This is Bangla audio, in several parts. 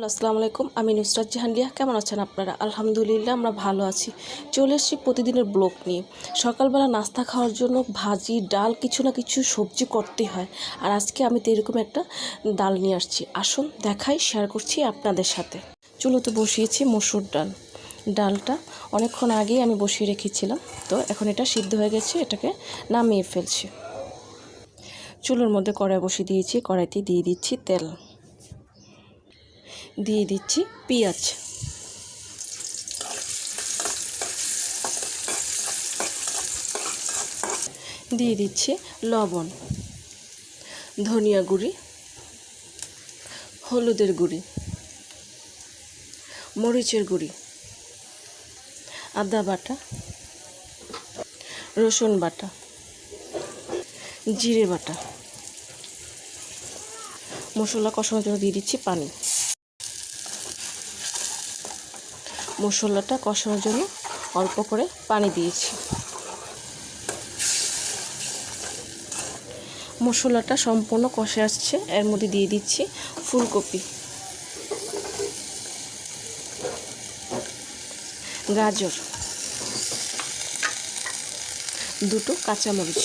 হ্যালো, আসসালামু আলাইকুম। আমি নুসরাত জাহান লিয়া। কেমন আছেন আপনারা? আলহামদুলিল্লাহ আমরা ভালো আছি। চলে এসেছি প্রতিদিনের ব্লগ নিয়ে। সকালবেলা নাস্তা খাওয়ার জন্য ভাজি, ডাল, কিছু না কিছু সবজি করতেই হয়। আর আজকে আমি তো এরকম একটা ডাল নিয়ে আসছি। আসুন দেখাই, শেয়ার করছি আপনাদের সাথে। চুলোতে বসিয়েছি মসুর ডাল। ডালটা অনেকক্ষণ আগেই আমি বসিয়ে রেখেছিলাম, তো এখন এটা সিদ্ধ হয়ে গেছে, এটাকে নামিয়ে ফেলছি। চুলোর মধ্যে কড়াই বসিয়ে দিয়েছি, কড়াইতে দিয়ে দিচ্ছি তেল, দিয়ে দিচ্ছি পেঁয়াজ, দিয়ে দিচ্ছি লবণ, ধনিয়া গুঁড়ি, হলুদের গুঁড়ি, মরিচের গুঁড়ি, আদা বাটা, রসুন বাটা, জিরে বাটা। মশলা কষানোর জন্য দিয়ে দিচ্ছি পানি। মশলাটা কষানোর জন্য অল্প করে পানি দিয়েছি। মশলাটা সম্পূর্ণ কষে আসছে, এর মধ্যে দিয়ে দিচ্ছি ফুলকপি, গাজর, দুটো কাঁচামরিচ।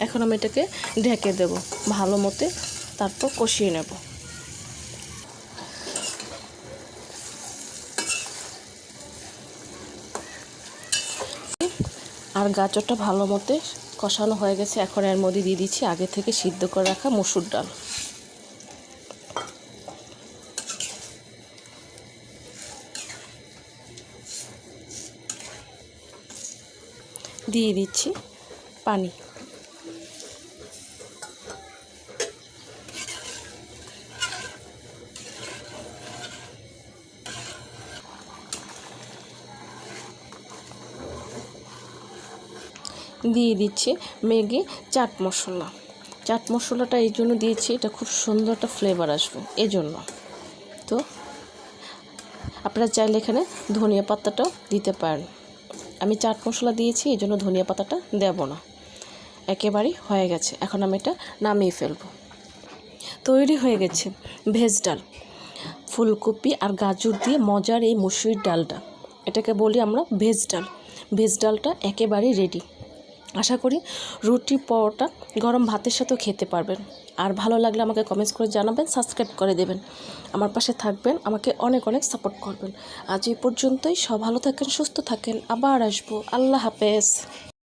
এখন আমি এটাকে ঢেকে দেব ভালো মতো, তারপর কষিয়ে নেব। আর গাজরটা ভালো মতো কষানো হয়ে গেছে। এখন এর মধ্যে দিয়ে দিচ্ছি আগে থেকে সিদ্ধ করে রাখা মসুর ডাল। দিয়ে দিচ্ছি পানি। দিয়ে দিচ্ছি ম্যাগি চাট মশলা। চাট মশলাটা এই জন্য দিয়েছি, এটা খুব সুন্দর একটা ফ্লেভার আসবে এজন্য। তো আপনারা চাইলে এখানে ধনিয়া পাতাটাও দিতে পারেন। আমি চাট মশলা দিয়েছি, এই জন্য ধনিয়া পাতাটা দেব না। একেবারেই হয়ে গেছে, এখন আমি এটা নামিয়ে ফেলব। তৈরি হয়ে গেছে ভেজ ডাল। ফুলকপি আর গাজর দিয়ে মজার এই মসুর ডালটা, এটাকে বলি আমরা ভেজ ডাল। ভেজ ডালটা একেবারেই রেডি। আশা করি রুটি, পরোটা, গরম ভাতের সাথেও খেতে পারবেন। আর ভালো লাগলে আমাকে কমেন্টস করে জানাবেন, সাবস্ক্রাইব করে দেবেন, আমার পাশে থাকবেন, আমাকে অনেক অনেক সাপোর্ট করবেন। আজ এই পর্যন্তই। সব ভালো থাকেন, সুস্থ থাকেন, আবার আসবো। আল্লাহ হাফেজ।